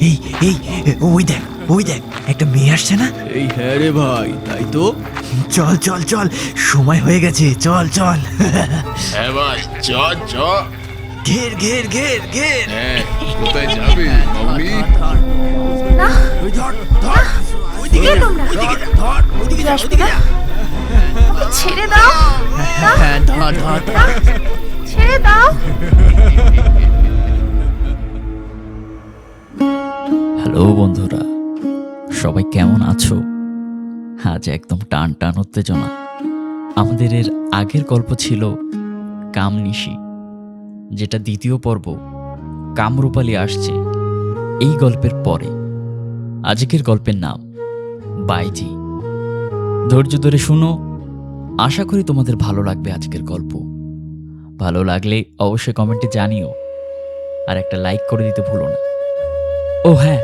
এই এই ওই দেখ, ওই দেখ, একটা মেয়ে আসছে না? এই হ্যাঁ রে ভাই, তাই তো। চল চল চল, সময় হয়ে গেছে, চল চল। হ্যাঁ ভাই, চল চল। ঘের ঘের ঘের ঘের। হ্যাঁ, কোথায় যাবে মামনি? না ওই ধর ধর, কে তোমরা? ধর, ওইদিকে যা, ওইদিকে যা। আমাকে ছেড়ে দাও। না, হ্যাঁ, ধর ধর। না, ছেড়ে দাও। হ্যালো বন্ধুরা, সবাই কেমন আছো? আজ একদম টান টান উত্তেজনা। আমাদের এর আগের গল্প ছিল কামনিশি, যেটা দ্বিতীয় পর্ব। কামরূপালী আসছে এই গল্পের পরে। আজকের গল্পের নাম বাইজি। ধৈর্য ধরে শুনো, আশা করি তোমাদের ভালো লাগবে আজকের গল্প। ভালো লাগলে অবশ্যই কমেন্টে জানিও, আর একটা লাইক করে দিতে ভুলো না। ও হ্যাঁ,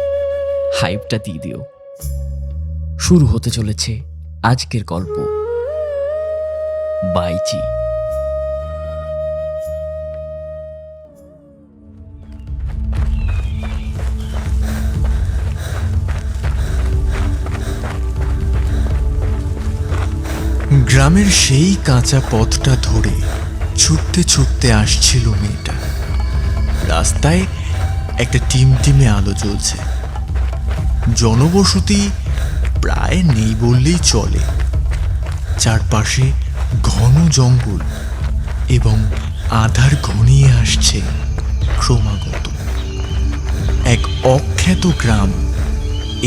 হাইপটা দিয়ে দিও। শুরু হতে চলেছে আজকের গল্প, বাইজি। গ্রামের সেই কাঁচা পথটা ধরে ছুটতে ছুটতে আসছিল মেয়েটা। রাস্তায় একটা টিমটিমে আলো জ্বলছে। জনবসতি প্রায় নেই বললেই চলে। চারপাশে ঘন জঙ্গল এবং আধার ঘনিয়ে আসছে ক্রমাগত। এক অখ্যাত গ্রাম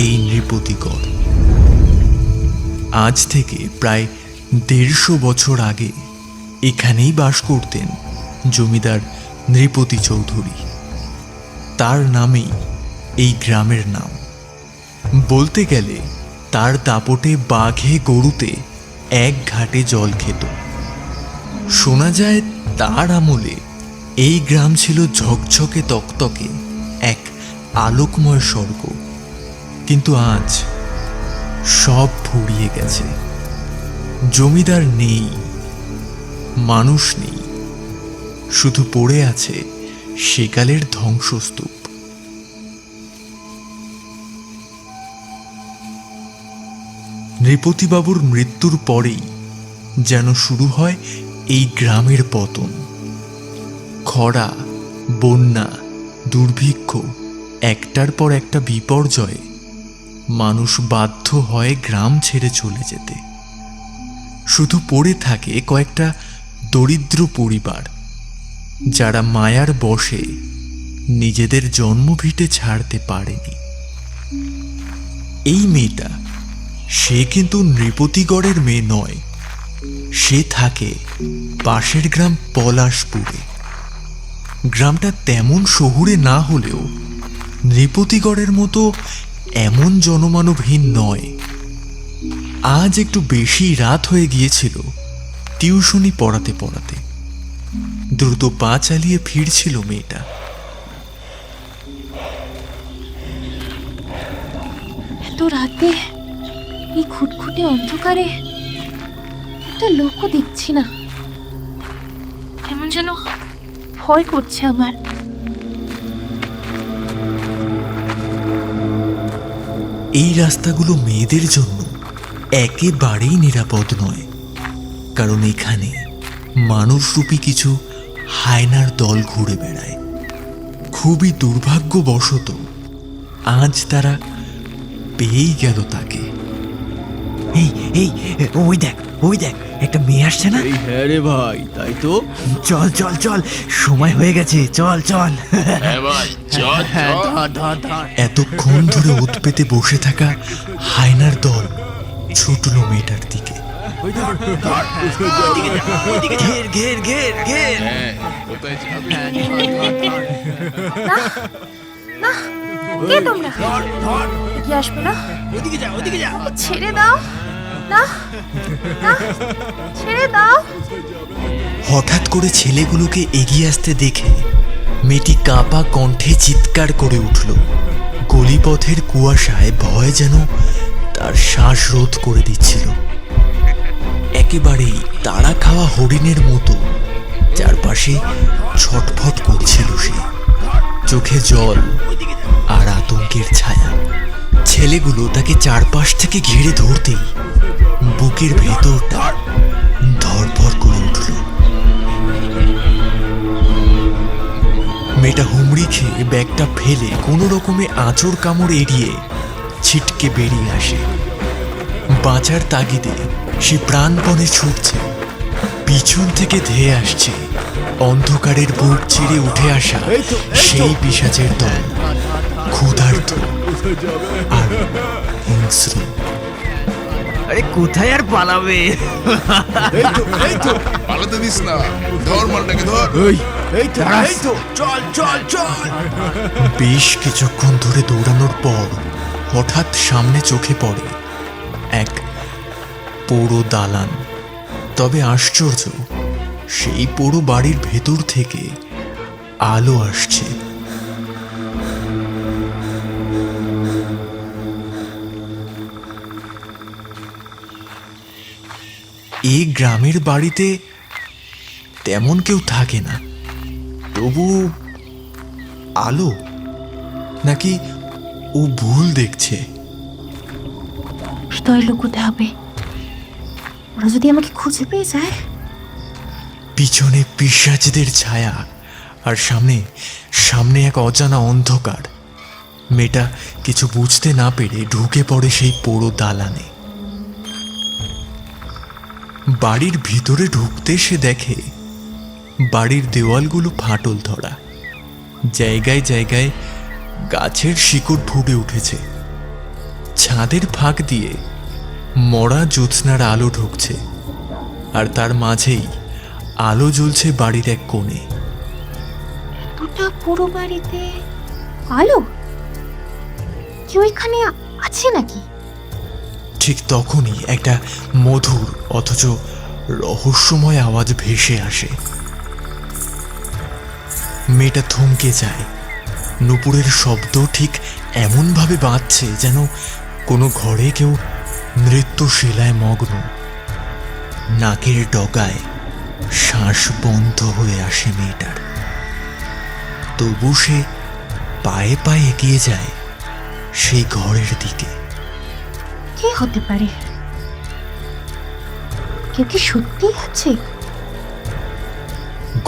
এই নৃপতিগড়। আজ থেকে প্রায় 150 বছর আগে এখানেই বাস করতেন জমিদার নৃপতি চৌধুরী। তার নামেই এই গ্রামের নাম। বলতে গেলে তার দাপটে বাঘে গরুতে এক ঘাটে জল খেত। শোনা যায় তার আমলে এই গ্রাম ছিল ঝকঝকে তকতকে এক আলোকময় স্বর্গ। কিন্তু আজ সব ফুরিয়ে গেছে। জমিদার নেই, মানুষ নেই, শুধু পড়ে আছে সেকালের ধ্বংসস্তূপ। নৃপতিবাবুর মৃত্যুর পরেই যেন শুরু হয় এই গ্রামের পতন। খরা, বন্যা, দুর্ভিক্ষ, একটার পর একটা বিপর্যয়ে মানুষ বাধ্য হয় গ্রাম ছেড়ে চলে যেতে। শুধু পড়ে থাকে কয়েকটা দরিদ্র পরিবার, যারা মায়ার বশে নিজেদের জন্মভিটে ছাড়তে পারেনি। এই মেয়েটা, সে কিন্তু নৃপতিগড়ের মেয়ে নয়। সে থাকে পাশের গ্রাম পলাশপুরে। গ্রামটা তেমন শহুরে না হলেও নৃপতিগড়ের মতো এমন জনমানবহীন নয়। আজ একটু বেশি রাত হয়ে গিয়েছিল টিউশনি পড়াতে পড়াতে। দ্রুত পা চালিয়ে ফিরছিল মেয়েটা। এত রাতে এই খুটখুটে অন্ধকারে একটা লোকও দেখছি না। কেমন যেন ভয় করছে আমার। এই রাস্তাগুলো মেয়েদের জন্য একেবারেই নিরাপদ নয়, কারণ এখানে মানুষরূপী কিছু হায়নার দল ঘুরে বেড়ায়। খুবই দুর্ভাগ্যবশত আজ তারা পেয়েই গেল তাকে। এই এই ওই দেখ, ওই দেখ, একটা মেয়ে আসছে না? এই হ্যাঁ রে ভাই, তাই তো। চল চল চল, সময় হয়ে গেছে, চল চল। হ্যাঁ ভাই, চল হ্যাঁ, চল। ধর ধর ধর। এতক্ষণ ধরে ওত পেতে বসে থাকা হায়নার দল ছুটল মেয়েটার দিকে। ঘের ঘের ঘের ঘের। হ্যাঁ, কোথায় যাবে? না, কে তোমরা? ধর ধর, এগিয়ে আসবে না। ওইদিকে যা, ওইদিকে যা। আমাকে ছেড়ে দাও। না, না, ছেড়ে দাও। হঠাৎ করে ছেলেগুলোকে এগিয়ে আসতে দেখে মেয়েটি কাঁপা কণ্ঠে চিৎকার করে উঠল। গলিপথের কুয়াশায় ভয় যেন তার শ্বাস রোধ করে দিচ্ছিল। একেবারেই তাড়া খাওয়া হরিণের মতো চারপাশে ছটফট করছিল সে। চোখে জল আর আতঙ্কের ছায়া। ছেলেগুলো তাকে চারপাশ থেকে ঘিরে ধরতেই বুকের ভেতরটা ধরপড় করে উঠল। মেয়েটা হুমড়ি খেয়ে ব্যাগটা ফেলে কোনো রকমে আঁচড় কামড় এড়িয়ে ছিটকে বেরিয়ে আসে। বাঁচার তাগিদে সে প্রাণপণে ছুটছে। পিছন থেকে ধেয়ে আসছে অন্ধকারের বুক চিরে উঠে আসা সেই পিশাচের দল, ক্ষুধার্ত আর হিংস্র। আরে কোথায় আর পালাবে? পালাতে দিস না, ধর মালটাকে ধর। চল চল চল। বেশ কিছুক্ষণ ধরে দৌড়ানোর পর হঠাৎ সামনে চোখে পড়ে এক পোড়ো দালান। তবে আশ্চর্য, সেই পোড়ো বাড়ির ভেতর থেকে আলো আসছে। এই গ্রামের বাড়িতে তেমন কেউ থাকে না, তবু আলো নাকি ও ভুল দেখছে? হৃদয় লুকোতে হবে, ওরা যদি আমাকে খুঁজে পেয়ে যায়। পিছনে পিশাচদের ছায়া আর সামনে সামনে এক অজানা অন্ধকার। মেয়েটা কিছু বুঝতে না পেরে ঢুকে পড়ে সেই পোড়ো দালানে। বাড়ির ভিতরে ঢুকতে সে দেখে বাড়ির দেওয়ালগুলো ফাটল ধরা, জায়গায় জায়গায় গাছের শিকড় ফুটে উঠেছে। ছাদের ফাঁক দিয়ে মরা জ্যোৎস্নার আলো ঢুকছে, আর তার মাঝেই আলো জ্বলছে বাড়ির এক কোণে। এতটা পুরো বাড়িতে আলো, কেউ এখানে আছে নাকি? ঠিক তখনই একটা মধুর অথচ রহস্যময় আওয়াজ ভেসে আসে। মেয়েটা থমকে যায়। নুপুরের শব্দ ঠিক এমনভাবে বাজছে যেন কোনো ঘরে কেউ নৃত্যশীলায় মগ্ন। নাকের ডগায় শ্বাস বন্ধ হয়ে আসে মেয়েটার। তবু সে পায়ে পায়ে এগিয়ে যায় সেই ঘরের দিকে। কে হতে পারে? কেউ কি সত্যি আছে?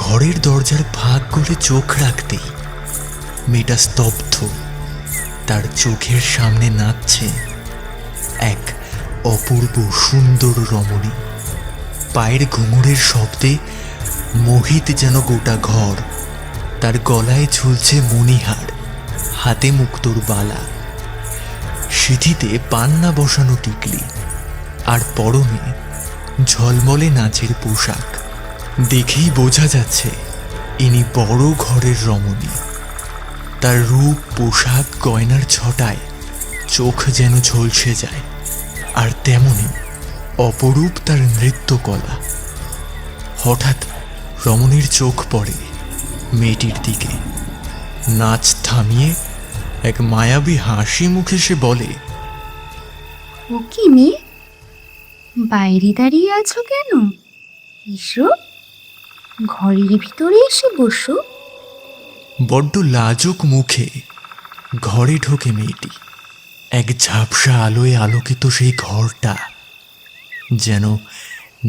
ঘরের দরজার ফাঁক করে চোখ রাখতেই মেয়েটা স্তব্ধ। তার চোখের সামনে নাচছে এক অপূর্ব সুন্দর রমণী। পায়ের ঘুঙুরের শব্দে মোহিত যেন গোটা ঘর। তার গলায় ঝুলছে মণিহার, হাতে মুক্তোর বালা, সিঁথিতে পান্না বসানো টিকলি, আর পরনে ঝলমলে নাচের পোশাক। দেখেই বোঝা যাচ্ছে ইনি বড় ঘরের রমণী। তার রূপ, পোশাক, গয়নার ছটায় চোখ যেন ঝলসে যায়। আর তেমনি অপরূপ তার নৃত্যকলা। হঠাৎ রমণীর চোখ পড়ে মেয়েটির দিকে। নাচ থামিয়ে এক মায়াবী হাসি মুখে সে বলে, ও কি মেয়ে, বাইরে দাঁড়িয়ে আছো কেন? এসো, ঘরের ভিতরে এসে বসো। বড্ড লাজুক মুখে ঘরে ঢোকে মেয়েটি। এক ঝাপসা আলোয় আলোকিত সেই ঘরটা যেন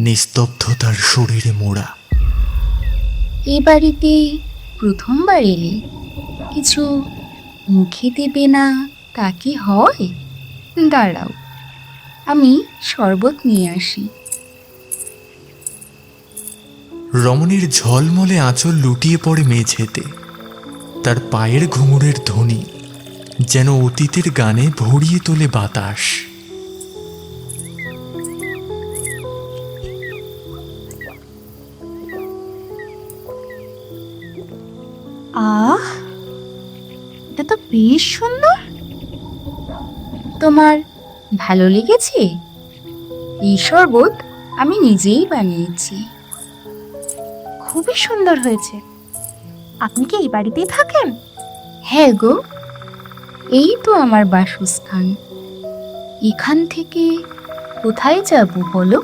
নিস্তব্ধতার শরীরে মোড়া। এই বাড়িতে প্রথমবার এলে, কিছু মুখে দেবে না তা কি হয়? দাঁড়াও, আমি শরবত নিয়ে আসি। রমণীর ঝলমলে আঁচল লুটিয়ে পড়ে মেঝেতে। তার পায়ের ঘুঙুরের ধ্বনি যেন অতীতের গানে ভরিয়ে তোলে বাতাস। আহ, এটা তো বেশ সুন্দর। তোমার ভালো লেগেছে? এই শরবত আমি নিজেই বানিয়েছি। খুবই সুন্দর হয়েছে। আপনি কি এই বাড়িতেই থাকেন? হ্যাঁ গো, এই তো আমার বাসস্থান। এখান থেকে কোথায় যাব বলো?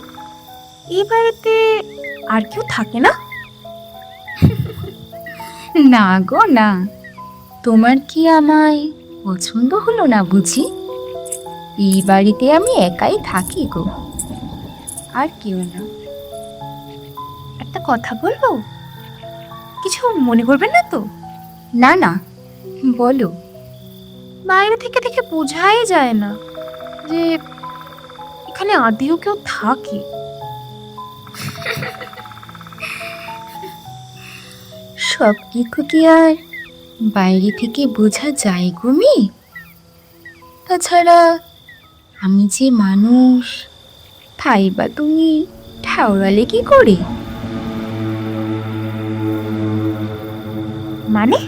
এই বাড়িতে আর কেউ থাকে না? না গো না। তোমার কি আমায় পছন্দ হলো না বুঝি? এই বাড়িতে আমি একাই থাকি গো, আর কেউ না। একটা কথা বলবো? কিছু মনে করবেন না তো? না না, বলো। বাইরে থেকে দেখে বোঝাই যায় না যে এখানে আদেও কেউ থাকে। সব কিছু কি আর বাইরে থেকে বোঝা যায় গো মেয়ে? তাছাড়া আমি যে মানুষ, তাই বা তুমি ঠাউরালে কি করে? মানে?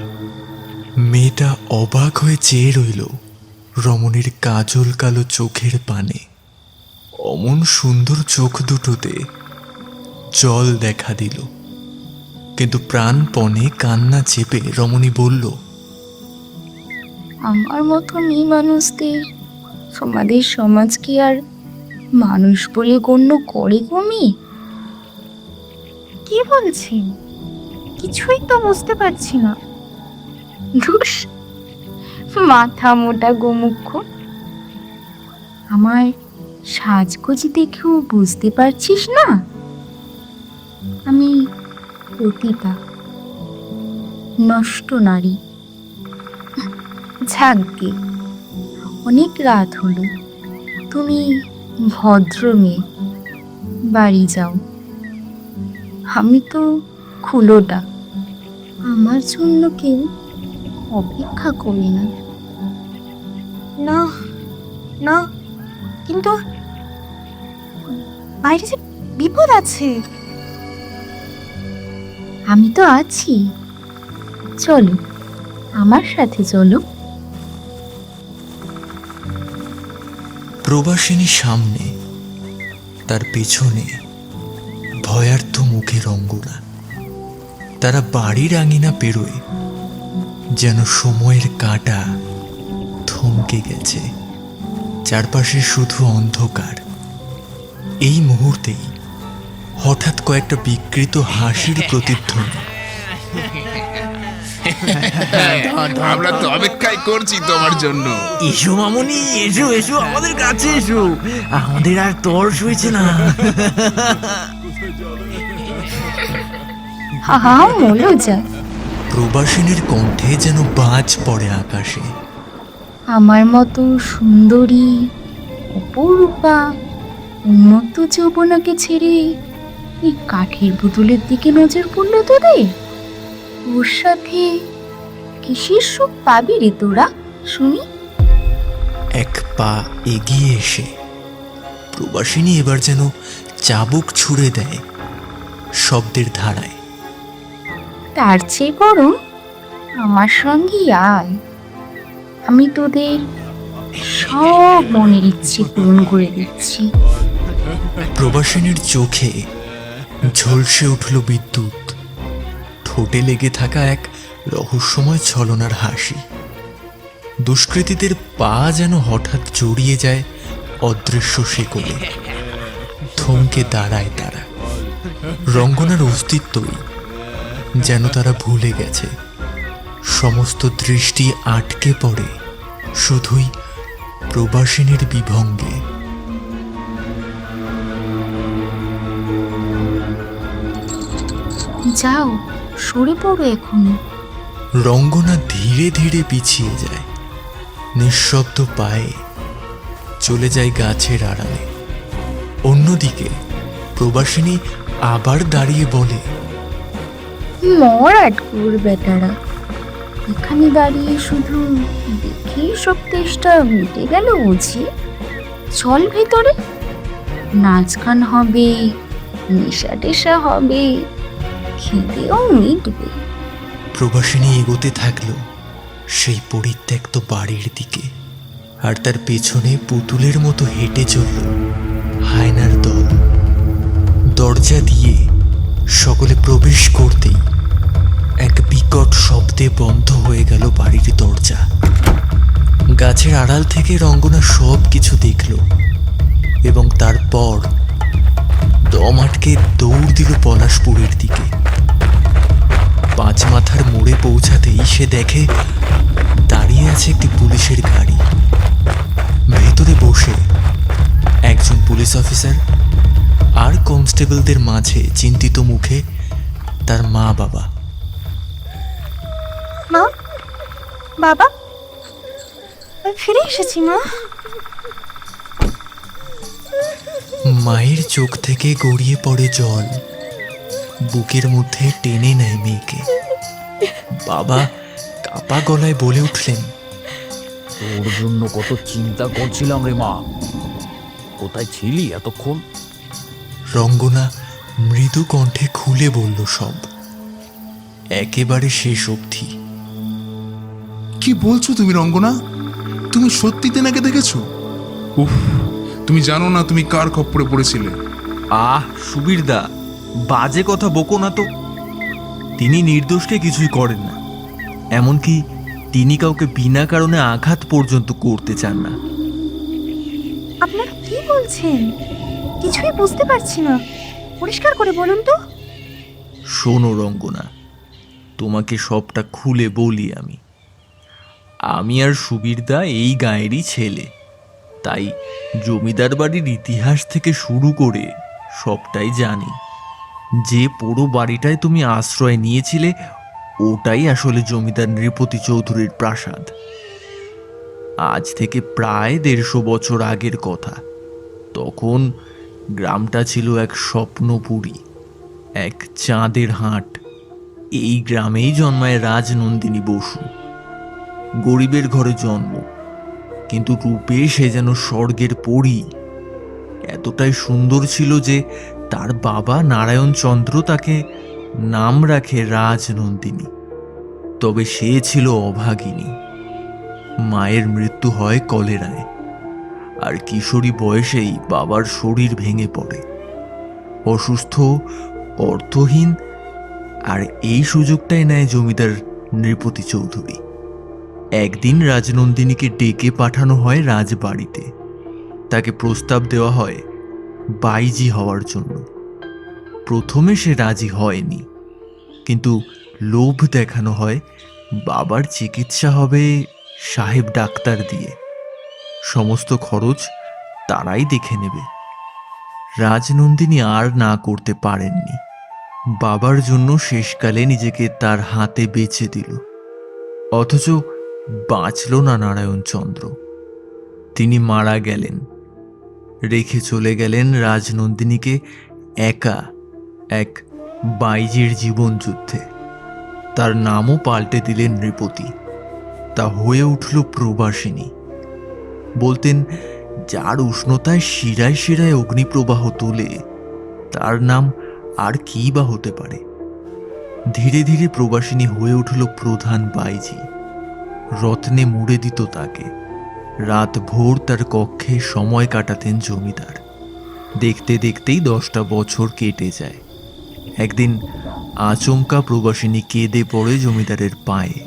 মেয়েটা অবাক হয়ে চেয়ে রইল রমণীর কাজল কালো চোখের পানে। অমন সুন্দর চোখ দুটোতে জল দেখা দিল, কিন্তু প্রাণপণে কান্না চেপে রমণী বলল, আমার মতো মেয়ে মানুষদের তোমাদের সমাজ কি আর মানুষ বলে গণ্য করে কমি? কি বলছেন? কিছুই তো বুঝতে পারছি না। ধুস, মাথা মোটা গোমুখ। আমার সাজগোজি দেখেও বুঝতে পারছিস না? আমি পতিতা, নষ্ট নারী। যাকগে, অনেক রাত হলো, তুমি ভদ্র মেয়ে, বাড়ি যাও। আমি তো খুলোটা, আমার জন্য কেউ অপেক্ষা করি না। না না, কিন্তু বাইরে যে বিপদ আছে। আমি তো আছি, চলো আমার সাথে চলো। প্রবাসিনী সামনে, তার পেছনে ভয়ার্থ মুখে রঙ্গনা। তারা বাড়ির আঙিনা পেরোয় যেন সময়ের কাঁটা থমকে গেছে, চারপাশে শুধু অন্ধকার। এই মুহূর্তেই হঠাৎ কয়েকটা বিকৃত হাসির প্রতিধ্বনি। আমরা তো অপেক্ষাই করছি তোমার জন্য। এসো মামুনি, এসো এসো, আমাদের কাছে এসো, আমাদের আর তর্স হয়েছে না। হা মলো যা। প্রবাসিনীর কণ্ঠে যেন বাজ পড়ে আকাশে। আমার মতো সুন্দরী, অপরূপা, উন্নত যৌবনাকে ছেড়ে এই কাঠের পুতুলের দিকে নজর পড়ল তোদের? ওর সাথে কিসের সুখ পাবি রে তোরা শুনি? এক পা এগিয়ে এসে প্রবাসিনী এবার যেন চাবুক ছুঁড়ে দেয় শব্দের ধারায়। তার চেয়ে বরং আমার সঙ্গে আয়, আমি তোদের সব মনের ইচ্ছে পূরণ করে দিচ্ছি। প্রবাসিনীর চোখে ঝলসে উঠল বিদ্যুৎ, ঠোঁটে লেগে থাকা এক রহস্যময় ছলনার হাসি। দুষ্কৃতীদের পা যেন হঠাৎ জড়িয়ে যায় অদৃশ্য শেকলে। থমকে দাঁড়ায় তারা। রঙ্গনার অস্তিত্বই যেন তারা ভুলে গেছে। সমস্ত দৃষ্টি আটকে পড়ে শুধুই প্রবাসিনীর বিভঙ্গে। যাও, সরে পড়ো এখনই। রঙ্গনা ধীরে ধীরে পিছিয়ে যায়, নিঃশব্দ পায়ে চলে যায় গাছের আড়ালে। অন্যদিকে প্রবাসিনী আবার দাঁড়িয়ে বলে, মর আটকুর বেটারা, এখানে দাঁড়িয়ে শুধু দেখি সব তেষ্টা মিটে গেল বুঝি? চল ভেতরে, নাচ গান হবে, নেশা টেশা হবে, খিদেও মিটবে। প্রবাসিনী এগোতে থাকলো সেই পরিত্যক্ত বাড়ির দিকে, আর তার পেছনে পুতুলের মতো হেঁটে চলল হায়নার দল। দরজা দিয়ে সকলে প্রবেশ করতেই এক বিকট শব্দে বন্ধ হয়ে গেল বাড়ির দরজা। গাছের আড়াল থেকে রঙ্গনা সব কিছু দেখল এবং তারপর দম আটকে দৌড় দিল পলাশপুরের দিকে। পাঁচ মাথার মোড়ে পৌঁছাতেই সে দেখে দাঁড়িয়ে আছে একটি পুলিশের গাড়ি। ভেতরে বসে একজন পুলিশ অফিসার আর কনস্টেবলদের মাঝে চিন্তিত মুখে তার মা বাবা। মা, বাবা, আমি ফিরে এসেছি মা। মায়ের চোখ থেকে গড়িয়ে পড়ে জল, বুকের মধ্যে টেনে নেয় মেয়েকে। বাবা কাপা গলায় বলে উঠলেন, তোর জন্য কত চিন্তা করছিলাম রে মা, কোথায় ছিলি এতক্ষণ? রঙ্গনা মৃদু কণ্ঠে খুলে বলল সব, একেবারে শেষ অবধি। কি বলছো তুমি রঙ্গনা? তুমি সত্যি তেনাকে দেখেছো? উফ, তুমি জানো না তুমি কার খপ্পরে পড়েছিলে। সুবীরদা, বাজে কথা বকো না তো। তিনি নির্দোষকে কিছুই করেন না, এমনকি তিনি কাউকে বিনা কারণে আঘাত পর্যন্ত করতে চান না। আপনারা কি বলছেন? কিছুই বুঝতে পারছি না, পরিষ্কার করে বলুন তো। শোনো রঙ্গনা, তোমাকে সবটা খুলে বলি। আমি আর সুবীরদা এই গাঁয়েরই ছেলে, তাই জমিদার বাড়ির ইতিহাস থেকে শুরু করে সবটাই জানি। যে পুরো বাড়িটায় তুমি আশ্রয় নিয়েছিলে ওটাই আসলে জমিদার নৃপতি চৌধুরীর প্রাসাদ। আজ থেকে প্রায় 150 বছর আগের কথা। তখন গ্রামটা ছিল এক স্বপ্নপুরী, এক চাঁদের হাট। এই গ্রামেই জন্মায় রাজনন্দিনী বসু। গরিবের ঘরে জন্ম, কিন্তু রূপে সে যেন স্বর্গের পরী। এতটাই সুন্দর ছিল যে তার বাবা নারায়ণ চন্দ্র তাকে নাম রাখে রাজনন্দিনী। তবে সে ছিল অভাগিনী। মায়ের মৃত্যু হয় কলেরায়, আর কিশোরী বয়সেই বাবার শরীর ভেঙে পড়ে। অসুস্থ, অর্থহীন, আর এই সুযোগটাই নেয় জমিদার নৃপতি চৌধুরী। একদিন রাজনন্দিনীকে ডেকে পাঠানো হয় রাজবাড়িতে। তাকে প্রস্তাব দেওয়া হয় বাইজি হওয়ার জন্য। প্রথমে সে রাজি হয়নি, কিন্তু লোভ দেখানো হয় বাবার চিকিৎসা হবে সাহেব ডাক্তার দিয়ে, সমস্ত খরচ তারাই দেখে নেবে। রাজনন্দিনী আর না করতে পারেননি। বাবার জন্য শেষকালে নিজেকে তার হাতে বেচে দিল। অথচ বাঁচল না নারায়ণচন্দ্র। তিনি মারা গেলেন, রেখে চলে গেলেন রাজনন্দিনীকে একা এক বাইজির জীবনযুদ্ধে। তার নামও পাল্টে দিলেন নৃপতি। তা হয়ে উঠল প্রবাসিনী। বলতেন, যার উষ্ণতায় শিরায় শিরায় অগ্নিপ্রবাহ তোলে তার নাম আর কি বা হতে পারে। ধীরে ধীরে প্রবাসিনী হয়ে উঠল প্রধান বাইজি। রত্নে মুড়ে দিত তাকে। রাত ভোর তার কক্ষে সময় কাটাতেন জমিদার। দেখতে দেখতেই 10টা বছর কেটে যায়। একদিন আচমকা প্রবাসিনী কেঁদে পড়ে জমিদারের পায়ে।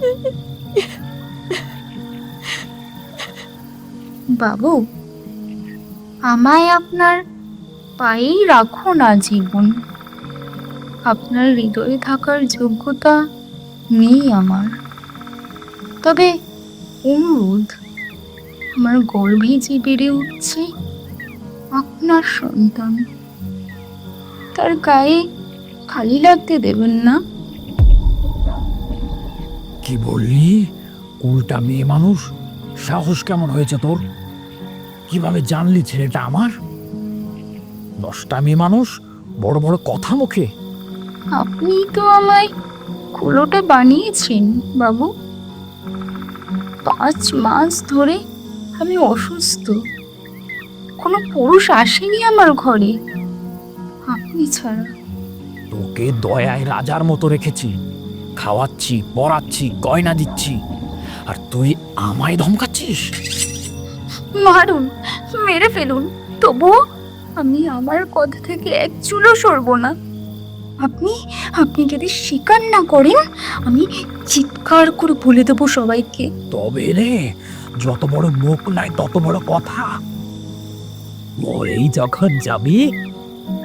বাবু, আমায় আপনার পায়েই রাখুন আজীবন। আপনার হৃদয়ে থাকার যোগ্যতা নেই আমার। তবে অনুরোধ, আমার গর্ভে যে বেড়ে উঠছে আপনার সন্তান, তার গায়ে খালি লাগতে দেবেন না। কি বললি? উল্টা মেয়ে মানুষ, সাহস কেমন হয়েছে তোর? কিভাবে জানলি ছেলেটা আমার? 10টা মেয়ে মানুষ, বড় বড় কথা মুখে। আপনি তো আমায় কুলোটা বানিয়েছেন বাবু। 5 মাস ধরে আমি অসুস্থ, কোনো পুরুষ আসেনি আমার ঘরে আপনি ছাড়া। তোকে দয়ায় রাজার মতো রেখেছি, খাওয়াচ্ছি, পড়াচ্ছি, গয়না দিচ্ছি, আর তুই আমায় ধমকাচ্ছিস? মারুন, মেরে ফেলুন, তবুও আমি আমার কথা থেকে এক চুলো সরব না। আপনি যদি স্বীকার না করেন আমি চিৎকার করে বলে দেবো সবাইকে। তবে রে, যত বড় মুখ নাই তত বড় কথা। মরেই যখন যাবি,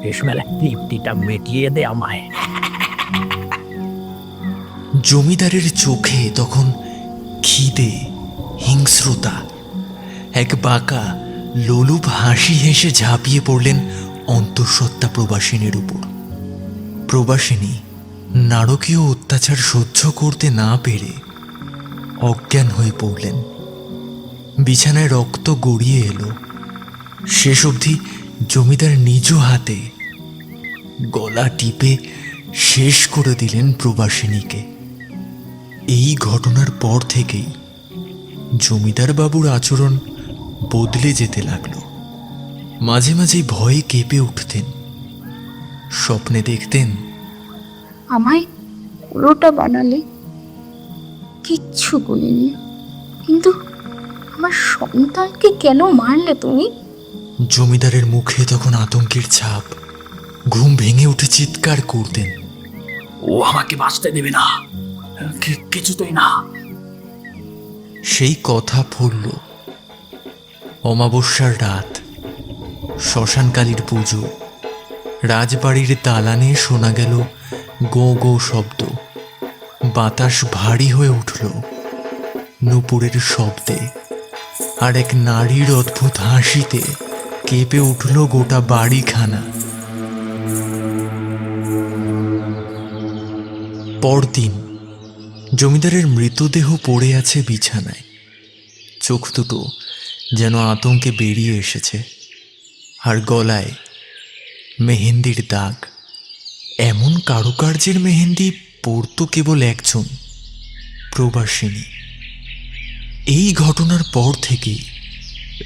শেষবেলা তৃপ্তিটা মিটিয়ে দে আমায়। জমিদারের চোখে তখন খিদে, হিংস্রতা। এক বাঁকা লোলুপ হাসি হেসে ঝাঁপিয়ে পড়লেন অন্তঃসত্ত্বা প্রবাসিনীর উপর। প্রবাসিনী নারকীয় অত্যাচার সহ্য করতে না পেরে অজ্ঞান হয়ে পড়লেন। বিছানায় রক্ত গড়িয়ে এলো। শেষ অবধি জমিদার নিজ হাতে গলা টিপে শেষ করে দিলেন প্রবাসিনীকে। এই ঘটনার পর থেকেই জমিদার বাবুর আচরণ বদলে যেতে লাগলো। মাঝে মাঝে ভয়ে কেঁপে উঠতেন। স্বপ্নে দেখতেন আমায় পুরোটা বানালে, কিচ্ছু বলিনি, কিন্তু আমার সন্তানকে কেন মারলে তুমি? জমিদারের মুখে তখন আতঙ্কের ছাপ। ঘুম ভেঙে উঠে চিৎকার করতেন, ও আমাকে বাঁচতে দেবে না, কিছুতেই না। সেই কথা পড়ল। অমাবস্যার রাত, শ্মশানকালীর পুজো। রাজবাড়ির দালানে শোনা গেল গো গো শব্দ। বাতাস ভারী হয়ে উঠল নূপুরের শব্দে, আর এক নারীর অদ্ভুত হাসিতে কেঁপে উঠল গোটা বাড়িখানা। পরদিন জমিদারের মৃতদেহ পড়ে আছে বিছানায়। চোখ দুটো যেন আতঙ্কে বেরিয়ে এসেছে, আর গলায় মেহেন্দির দাগ। এমন কারুকার্যের মেহেন্দি পরতো কেবল একজন, প্রবাসিনী। এই ঘটনার পর থেকেই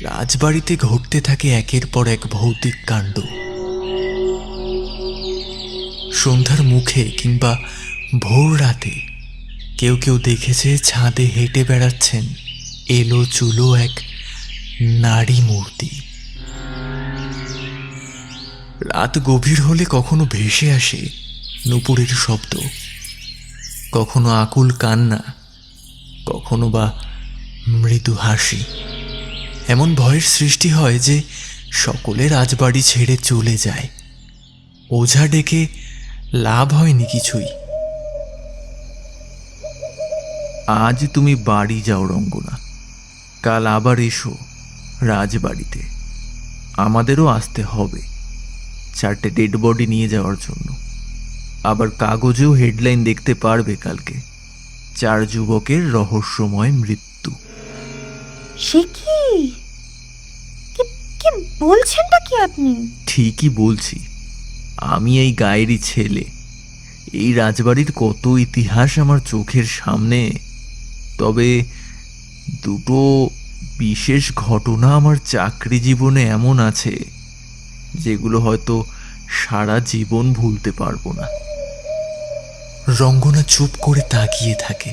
রাজবাড়িতে ঘটতে থাকে একের পর এক ভৌতিক কাণ্ড। সন্ধ্যার মুখে কিংবা ভোর রাতে কেউ কেউ দেখেছে ছাদে হেঁটে বেড়াচ্ছেন এলো চুলো এক নারী মূর্তি। রাত গভীর হলে কখনো ভেসে আসে নূপুরের শব্দ, কখনো আকুল কান্না, কখনো বা মৃদু হাসি। এমন ভয়ের সৃষ্টি হয় যে সকলে রাজবাড়ি ছেড়ে চলে যায়। ওঝা ডেকে লাভ হয়নি কিছুই। আজ তুমি বাড়ি যাও রঙ্গনা, কাল আবার এসো রাজবাড়িতে। আমাদেরও আসতে হবে 4টে ডেড বডি নিয়ে যাওয়ার জন্য। আবার কাগজেও হেডলাইন দেখতে পারবে কালকে, 4 যুবকের রহস্যময় মৃত্যু। সে কি কি বলছেনটা কি আপনি? ঠিকই বলছি, আমি এই গায়েরই ছেলে। এই রাজবাড়ির কত ইতিহাস আমার চোখের সামনে। তবে দুটো বিশেষ ঘটনা আমার চাকরি জীবনে এমন আছে যেগুলো হয়তো সারা জীবন ভুলতে পারবো না। রঙ্গনা চুপ করে তাকিয়ে থাকে।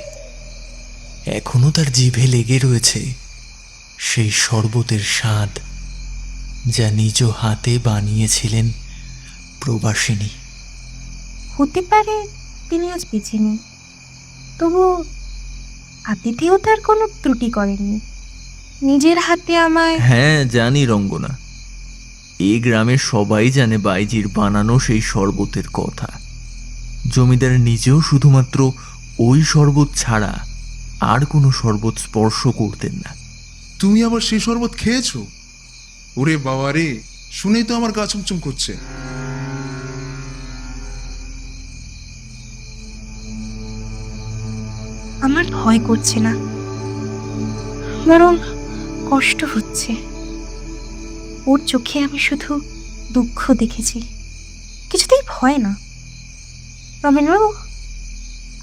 এখনো তার জিভে লেগে রয়েছে সেই শরবতের স্বাদ যা নিজ হাতে বানিয়েছিলেন প্রবাসিনী। হতে পারে তিনি আজ বেঁচে নেই, তবু আতিথেয়তার কোনো ত্রুটি করেননি। নিজের হাতে আমায়। হ্যাঁ জানি রঙ্গনা, এই গ্রামের সবাই জানে বাইজির বানানো সেই শরবতের কথা। জমিদার নিজেও শুধুমাত্র ওই শরবত ছাড়া আর কোনো শরবত স্পর্শ করতেন না। তুমি আবার সেই শরবত খেয়েছো? ওরে বাবা রে, শুনেই তো আমার গা চুমচুম করছে। আমার ভয় করছে না, বরং কষ্ট হচ্ছে। ওর চোখে আমি শুধু দুঃখ দেখেছি, কিছুতেই ভয় না। রমেনবাবু,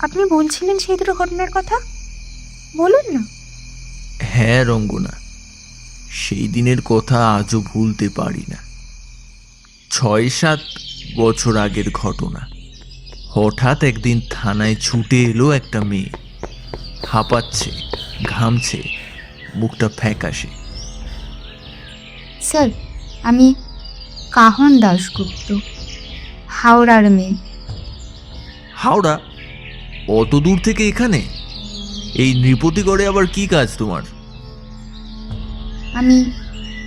আপনি বলছিলেন সেই দুটো ঘটনার কথা, বলুন না। হ্যাঁ রঙ্গনা, সেই দিনের কথা আজও ভুলতে পারি না। 6-7 বছর আগের ঘটনা। হঠাৎ একদিন থানায় ছুটে এলো একটা মেয়ে। হাঁপাচ্ছে, ঘামছে, মুখটা ফ্যাকাশে। স্যার, আমি কাহন দাশগুপ্ত, হাওড়ার মেয়ে। হাওড়া? অত দূর থেকে এখানে? এই নৃপতিগড়ে আবার কি কাজ তোমার? আমি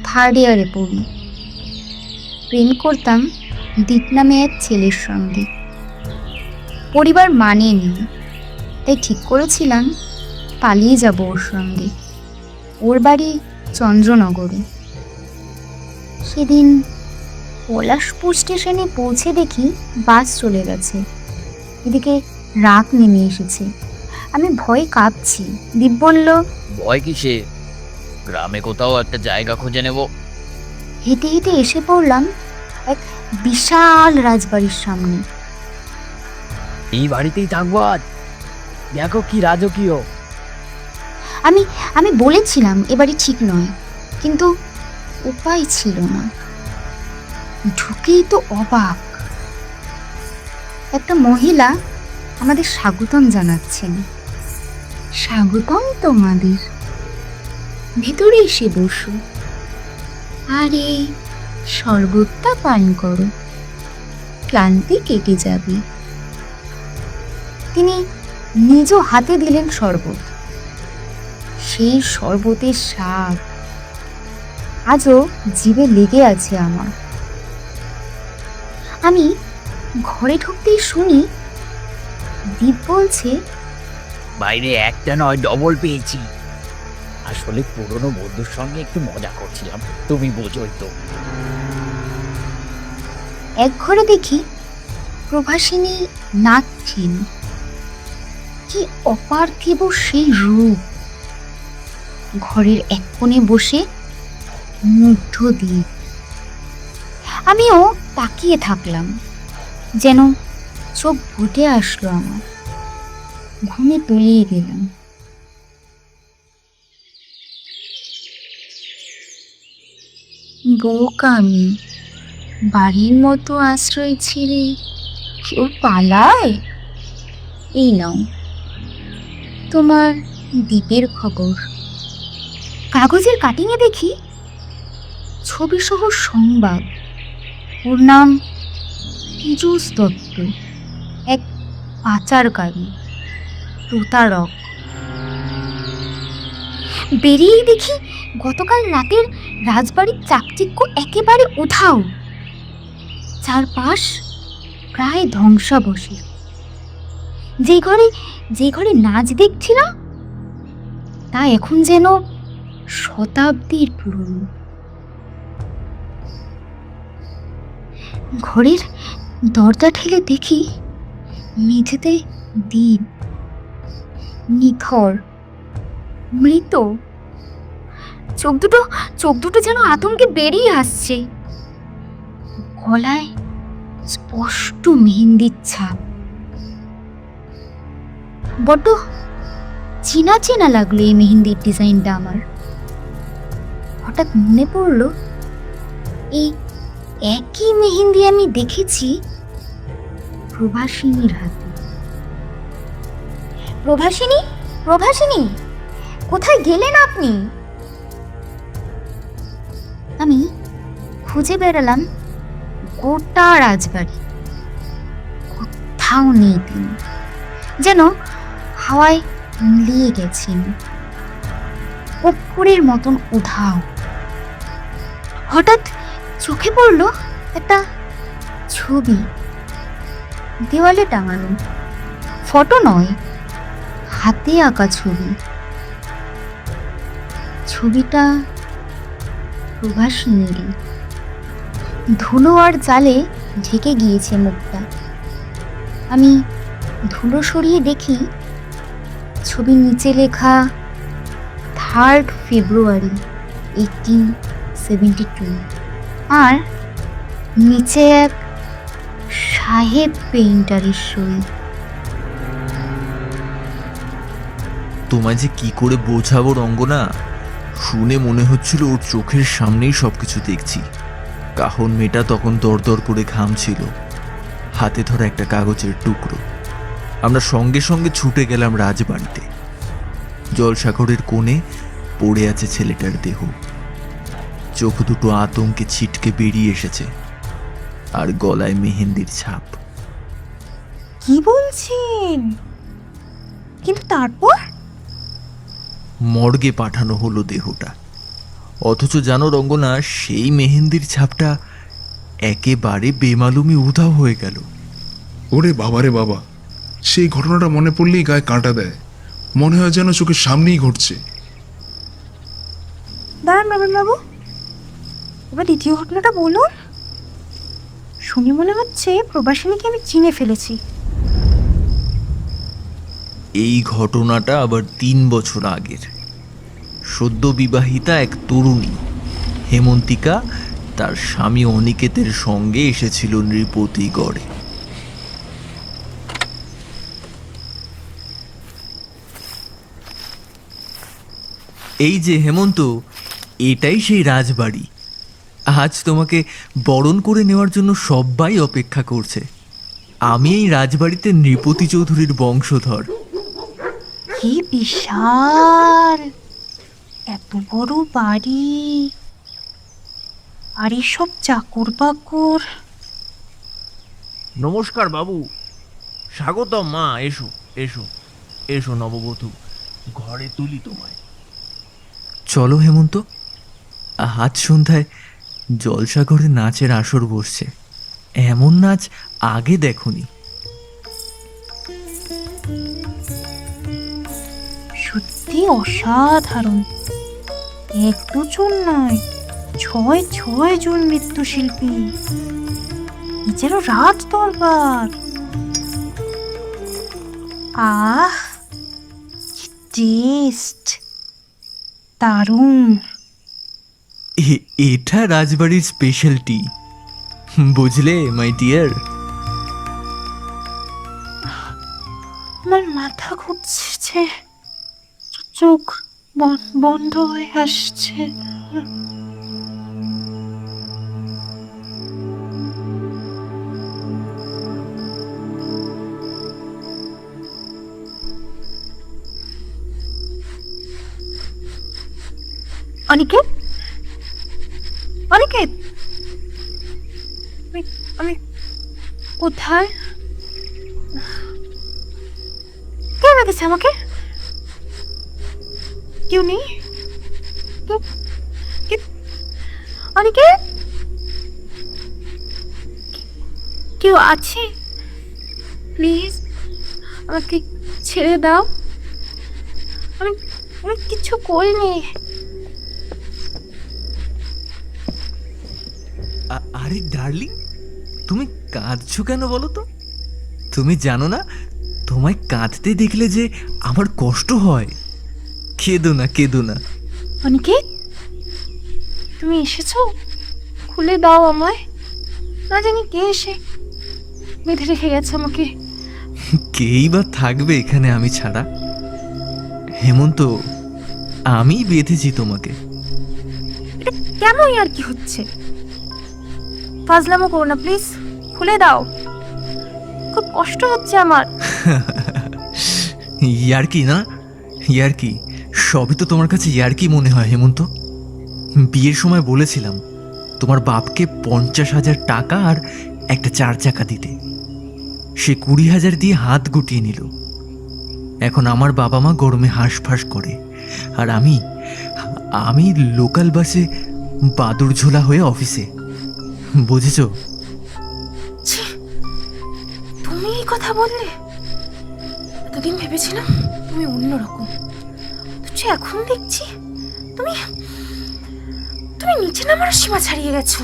3rd ইয়ারে পড়ি। প্রেম করতাম দীপ নামে এক ছেলের সঙ্গে। পরিবার মানেনি, তাই ঠিক করেছিলাম পালিয়ে যাব ওর সঙ্গে। ওর বাড়ি চন্দ্রনগরে। সেদিন পলাশপুর স্টেশনে পৌঁছে দেখি বাস চলে গেছে। এদিকে রাত নেমে এসেছে। আমি ভয়ে কাঁপছি। দীপ বলল, ভয় কিসে, গ্রামে কোথাও একটা জায়গা খুঁজে নেব। হেঁটে হেঁটে এসে পড়লাম এক বিশাল রাজবাড়ির সামনে। এই বাড়িতেই থাকবো আজ, দেখো কি রাজকীয়। আমি আমি বলেছিলাম এ বাড়ি ঠিক নয়, কিন্তু উপায় ছিল না। ঢুকেই তো অবাক। একটা মহিলা আমাদের স্বাগতম জানাচ্ছেন। স্বাগতম তোমাদের, ভেতরে এসে বসো, আর এই শরবতটা পান করো, ক্লান্তি কেটে যাবে। তিনি নিজ হাতে দিলেন শরবত। সেই শরবতের স্বাদ আজও জিভে লেগে আছে আমার। আমি ঘরে ঢুকতেই শুনি দীপ বলছে, বাইরে একটা নয়, ডবল পেয়েছি। আসলে পুরনো বন্ধুর সঙ্গে একটু মজা করছিলাম, তুমি বোঝোই তো। এক ঘরে দেখি প্রভাসিনী নাচছেন। কি অপার্থিব সেই রূপ! ঘরের এক কোণে বসে মুগ্ধ দিয়ে আমিও তাকিয়ে থাকলাম, যেন চোখ ফুটে আসলো আমার। ঘুমে তলিয়ে গেলাম। বোকা আমি, বাড়ির মতো আশ্রয় ছেড়ে কেউ পালায়? এই নাও তোমার দ্বীপের খবর। কাগজের কাটিংয়ে দেখি ছবি সহ সংবাদ। ওর নাম পীযূষ দত্ত, এক পাচারকারী, প্রতারক। বেরিয়েই দেখি গতকাল রাতের রাজবাড়ির চাকচিক্য একেবারে উধাও। চারপাশ প্রায় ধ্বংসাবশেষ। যে ঘরে নাচ দেখছিলাম তা এখন যেন শতাব্দীর পুরনো। ঘরের দরজা ঠেলে দেখি মেঝেতে দীপ, নিথর, মৃত। চোখ দুটো যেন আতঙ্কে বেরিয়ে আসছে। গলায় স্পষ্ট মেহেন্দির ছাপ। বড্ড চেনা চেনা লাগলো এই মেহেন্দির ডিজাইনটা আমার। হঠাৎ মনে পড়ল এই একই মেহেন্দি আমি দেখেছি প্রভাসিনীর হাতে। প্রভাসিনী, কোথায় গেলেন আপনি? আমি খুঁজে বেড়ালাম গোটা রাজবাড়ি, কোথাও নেই তিনি। যেন হাওয়ায় মিলিয়ে গেছেন, কর্পূরের মতন উধাও। হঠাৎ চোখে পড়ল একটা ছবি, দেওয়ালে টাঙানো। ফটো নয়, হাতে আঁকা ছবি। ছবিটা প্রভাসিনীর। ধুলো আর জালে ঢেকে গিয়েছে মুখটা। আমি ধুলো সরিয়ে দেখি ছবির নিচে লেখা 3 ফেব্রুয়ারি 1872, আর নিচে এক সাহেব পেইন্টারের সই। তোমায় যে কি করে বোঝাবো রঙ্গনা, শুনে মনে হচ্ছিল ওর চোখের সামনেই সবকিছু দেখছি। কাহন মেয়েটা তখন দরদর করে ঘামছিল, হাতে ধরা একটা কাগজের টুকরো। আমরা সঙ্গে সঙ্গে ছুটে গেলাম রাজবাড়িতে। জলসাগরের কোণে পড়ে আছে ছেলেটার দেহ। চোখ দুটো আতঙ্কে ছিটকে বেরিয়ে এসেছে, আর গলায় মেহেন্দির ছাপ। কি বলছেন? কিন্তু তারপর মর্গে পাঠানো হলো দেহটা। অথচ জানো রঙ্গনা, সেই মেহেন্দির ছাপটা একেবারে বেমালুমি উধাও হয়ে গেল। ওরে বাবারে বাবা, সেই ঘটনাটা মনে পড়লেই গায়ে কাঁটা দেয়। মনে হয় যেন চোখের সামনেই ঘটছে। দাঁড়ান নবীন বাবু, এবার দ্বিতীয় ঘটনাটা বলুন। শুনে মনে হচ্ছে প্রবাসিনীকে আমি চিনে ফেলেছি। এই ঘটনাটা আবার 3 বছর আগের। সদ্য বিবাহিতা এক তরুণী হেমন্তিকা তার স্বামী অনিকেতের সঙ্গে এসেছিল নৃপতিগড়ে। এই যে হেমন্ত, এটাই সেই রাজবাড়ি। আজ তোমাকে বরণ করে নেওয়ার জন্য সবাই অপেক্ষা করছে। আমি এই রাজবাড়িতে নৃপতি চৌধুরীর বংশধর। কি বিশাল, এত বড় বাড়ি, আর এসব চাকর বাকর। নমস্কার বাবু, স্বাগতম মা। এসো এসো এসো নববধূ, ঘরে তুলি তোমায়। চলো হেমন্ত, আজ সন্ধ্যায় জলসাঘরে নাচের আসর বসছে। এমন নাচ আগে দেখনি। সত্যি অসাধারণ। 1-2 জন নয়, 6 জন নৃত্যশিল্পী। এ যেন রাজ দরবার। আহ, কি টেস্ট, দারুণ। এটা রাজবাড়ির স্পেশালটি, বুঝলে মাই ডিয়ার। আমার মাথা ঘুরছে, চোখ বন্ধ হয়ে আসছে। অনিকেত, অনিকেত, আমি কোথায়? কে রেখেছে আমাকে? কেউ নেই? অনিকেত, কেউ আছে? প্লিজ আমাকে ছেড়ে দাও। আমি কিছু করিনি। আরে ডার্লিং, তুমি কাঁদছো কেন বলো তো? তুমি জানো না, তোমায় কাঁদতে দেখলে যে আমার কষ্ট হয়। কেঁদো না, কেঁদো না। অনিকেত, তুমি এসেছো? খুলে দাও আমায়। না জানি কে এসে বেঁধে রেখে গেছে আমাকে। কেই বা থাকবে এখানে আমি ছাড়া? হেমন্ত, আমি বেঁধেছি তোমাকে। এটা কেমন আর কি হচ্ছে? ফাজলামো করো না প্লিজ, খুলে দাও। খুব কষ্ট হচ্ছে আমার। ইয়ার্কি না, ইয়ার্কি। সবই তো তোমার কাছে ইয়ার্কি মনে হয় হেমন্ত। বিয়ের সময় বলেছিলাম তোমার বাপকে 50,000 টাকা আর একটা 4 চাকা দিতে। সে 20,000 দিয়ে হাত গুটিয়ে নিল। এখন আমার বাবা মা গরমে হাঁসফাঁস করে, আর আমি লোকাল বাসে বাদুর ঝোলা হয়ে অফিসে। বুঝেছো? ছি, তুমি এই কথা বললে? এতদিন ভেবেছিলাম তুমি অন্যরকম, অথচ এখন দেখছি তুমি তুমি নিচে নামার সীমা ছাড়িয়ে গেছো।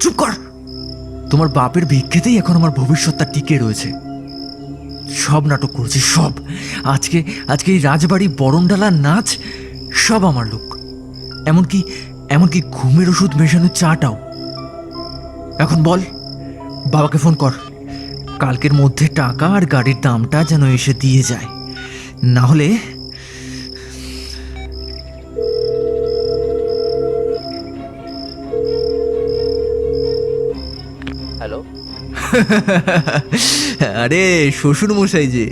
চুপ কর। তোমার বাপের ভিক্ষেতেই এখন আমার ভবিষ্যৎটা টিকে রয়েছে। সব নাটক করছি, সব। আজকে এই রাজবাড়ি বরণডালার নাচ সব আমার লোক। এমনকি ঘুমের ওষুধ মেশানো চাটাও। এখন বল, বাবাকে ফোন কর। কালকের মধ্যে টাকা আর গাড়ির দামটা যেন এসে দিয়ে যায়, না হলে। হ্যালো, আরে শ্বশুর মশাই যে,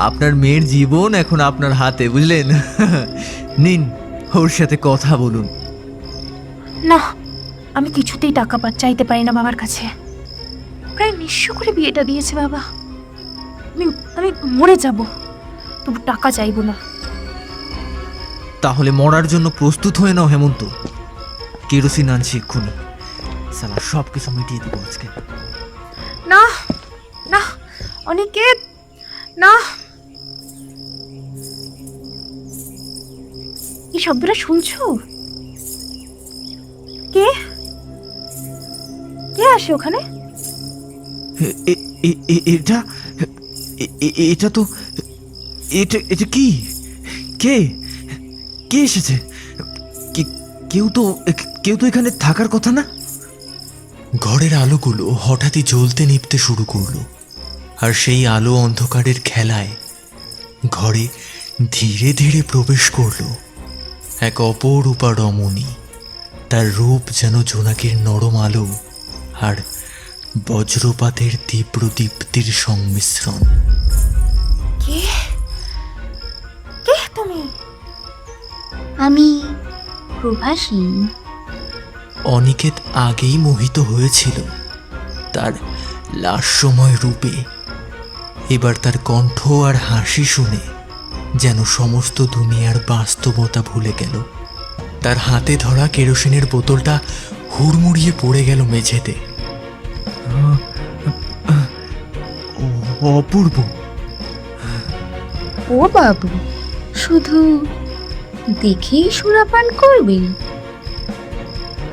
আপনার মেয়ের জীবন এখন আপনার হাতে, বুঝলেন? নিন, ওর সাথে কথা বলুন। না, আমি কিছুতেই টাকা চাইতে পারি না বাবার কাছে। প্রায় নিঃস্ব করে বিয়েটা দিয়েছে বাবা। আমি মরে যাব, তবু টাকা চাইবো না। তাহলে মরার জন্য প্রস্তুত হয়ে নাও হেমন্ত। কেরোসিন আনছি এক্ষুনি। সালা সব কিছু মিটিয়ে দেবো আজকে। না না অনিকেত, না, এই শব্দটা শুনছো? কে কে আসে ওখানে? এটা এটা তো এটা এটা কি? কে কে এসেছে? কেউ তো এখানে থাকার কথা না। ঘরের আলোগুলো হঠাৎই জ্বলতে নিভতে শুরু করলো, আর সেই আলো অন্ধকারের খেলায় ঘরে ধীরে ধীরে প্রবেশ করলো এক অপরূপা রমণী। তার রূপ যেন জোনাকির নরম আলো আর বজ্রপাতের তীব্র দীপ্তির সংমিশ্রণ। কে কে তুমি? আমি প্রভাসী। অনিকেত আগেই মোহিত হয়েছিল তার লাস্যময় রূপে। এবার তার কণ্ঠ আর হাসি শুনে যেন সমস্ত দুনিয়ার বাস্তবতা ভুলে গেল। তার হাতে ধরা কেরোসিনের বোতলটা হুড়মুড়িয়ে পড়ে গেল মেঝেতে। অপূর্ব। ও বাবু, শুধু দেখেই সুরাপান করবে?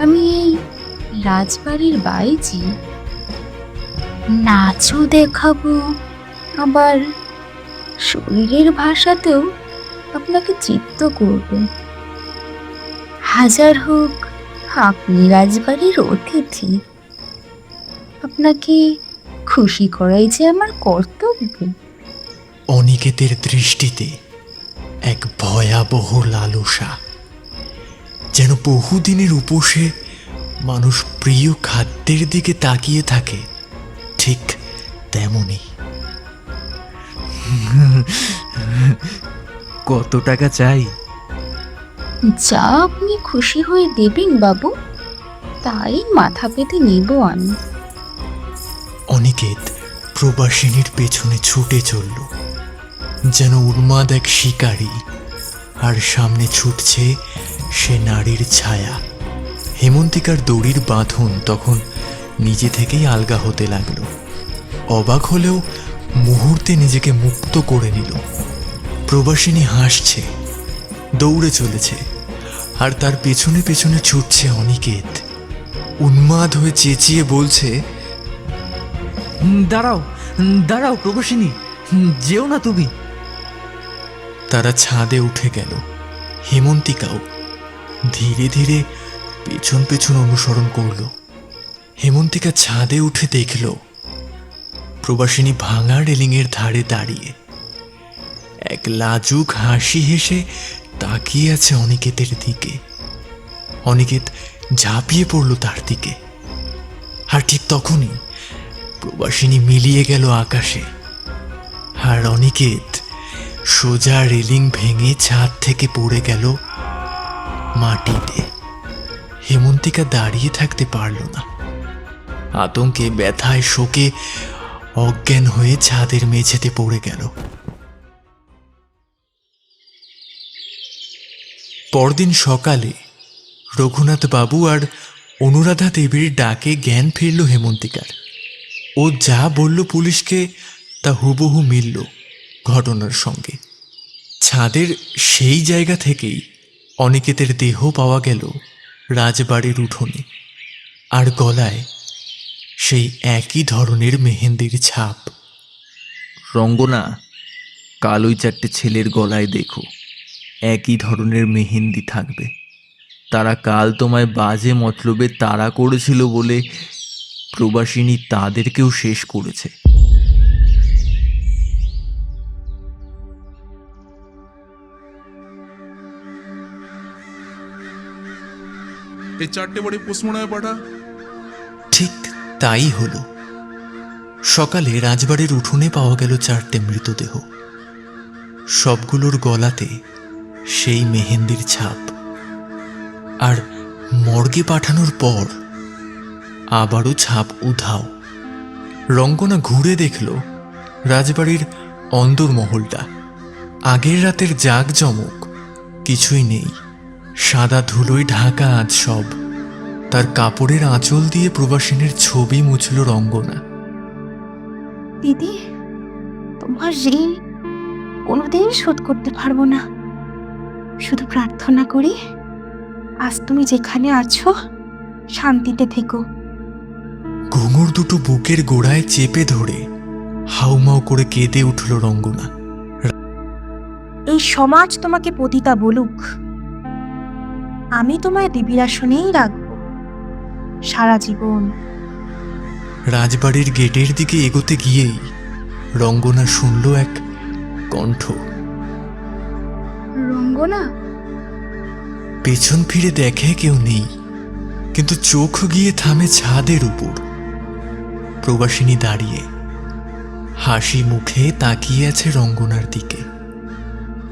আমি এই রাজবাড়ির বাইজি, নাচও দেখাবো, আবার শরীরের ভাষাতেও আপনাকে চিত্ত করবে। হাজার হোক আপনি রাজবাড়ির অতিথি, আপনাকে খুশি করাই যে আমার কর্তব্য। অনিকেতের দৃষ্টিতে এক ভয়াবহ লালসা, যেন বহুদিনের উপসে মানুষ প্রিয় খাদ্যের দিকে তাকিয়ে থাকে, ঠিক তেমনই। কত টাকা চাই? যা আপনি খুশি হয়ে দেবেন বাবু, তাই মাথা পেতে নেব আমি। অনিকেত প্রবাসিনীর পেছনে ছুটে চলল যেন উন্মাদ এক শিকারী, আর সামনে ছুটছে সে নারীর ছায়া। হেমন্তিকার দড়ির বাঁধন তখন নিজে থেকেই আলগা হতে লাগলো। অবাক হলেও মুহূর্তে নিজেকে মুক্ত করে নিল। প্রবাসিনী হাসছে, দৌড়ে চলেছে, আর তার পেছনে পেছনে ছুটছে অনিকেত। উন্মাদ হয়ে চেঁচিয়ে বলছে, দাঁড়াও দাঁড়াও প্রবাসিনী, যেও না তুমি। তারা ছাদে উঠে গেল। হেমন্তিকাও ধীরে ধীরে পেছন পেছন অনুসরণ করল। হেমন্তিকা ছাদে উঠে দেখল প্রবাসিনী ভাঙা রেলিংয়ের ধারে দাঁড়িয়ে এক লাজুক হাসি হেসে তাকিয়ে আছে অনিকেতের দিকে। অনিকেত ঝাঁপিয়ে পড়ল তার দিকে, আর ঠিক তখনই প্রবাসিনী মিলিয়ে গেল আকাশে, আর অনিকেত সোজা রেলিং ভেঙে ছাদ থেকে পড়ে গেল মাটিতে। হেমন্তিকা দাঁড়িয়ে থাকতে পারল না। আতঙ্কে, ব্যথায়, শোকে অজ্ঞান হয়ে ছাদের মেঝেতে পড়ে গেল। পরদিন সকালে রঘুনাথ বাবু আর অনুরাধা দেবীর ডাকে জ্ঞান ফিরল হেমন্তিকার। ও যা বলল পুলিশকে তা হুবহু মিলল ঘটনার সঙ্গে। ছাদের সেই জায়গা থেকেই অনিকেতের দেহ পাওয়া গেল রাজবাড়ির উঠোনে, আর গলায় সেই একই ধরনের মেহেন্দির ছাপ। রঙ্গনা, কাল ওই 4টে ছেলের গলায় দেখো একই ধরনের মেহেন্দি থাকবে। তারা কাল তোমায় বাজে মতলবে তাড়া করেছিল বলে প্রবাসিনী তাদেরকেও শেষ করেছে। এই 4টে বাড়ি পোস্টমর্টমে পাঠা। ঠিক তাই হলো। সকালে রাজবাড়ির উঠোনে পাওয়া গেল 4টে মৃতদেহ। সবগুলোর গলাতে সেই মেহেন্দির ছাপ। আর মর্গে পাঠানোর পর আবারও ছাপ উধাও। রঙ্গনা ঘুরে দেখল রাজবাড়ির অন্দরমহলটা। আগের রাতের জাঁকজমক কিছুই নেই। সাদা ধুলোয় ঢাকা আজ সব। তার কাপড়ের আঁচল দিয়ে প্রবাসিনীর ছবি মুছল রঙ্গনা। দিদি, তোমার ঋণ কোনোদিন শোধ করতে পারবো না। শুধু প্রার্থনা করি আজ তুমি যেখানে আছো শান্তিতে থেকো। ঘুঙুর দুটো বুকের গোড়ায় চেপে ধরে হাউমাউ করে কেঁদে উঠল রঙ্গনা। এই সমাজ তোমাকে পতিতা বলুক, আমি তোমায় দেবীর আসনেই রাখবো সারা জীবন। রাজবাড়ির গেটের দিকে এগোতে গিয়েই রঙ্গনা শুনল এক কণ্ঠ। রঙ্গনা, পেছন ফিরে দেখে কেউ নেই, কিন্তু চোখ গিয়ে থামে ছাদের উপর। প্রবাসিনী দাঁড়িয়ে হাসি মুখে তাকিয়ে আছে রঙ্গনার দিকে।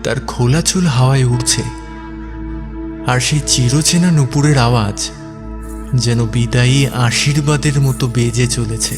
তার খোলা চুল হাওয়ায় উড়ছে, আর সেই চিরচেনা নুপুরের আওয়াজ যেন বিদায়ী আশীর্বাদের মতো বেজে চলেছে।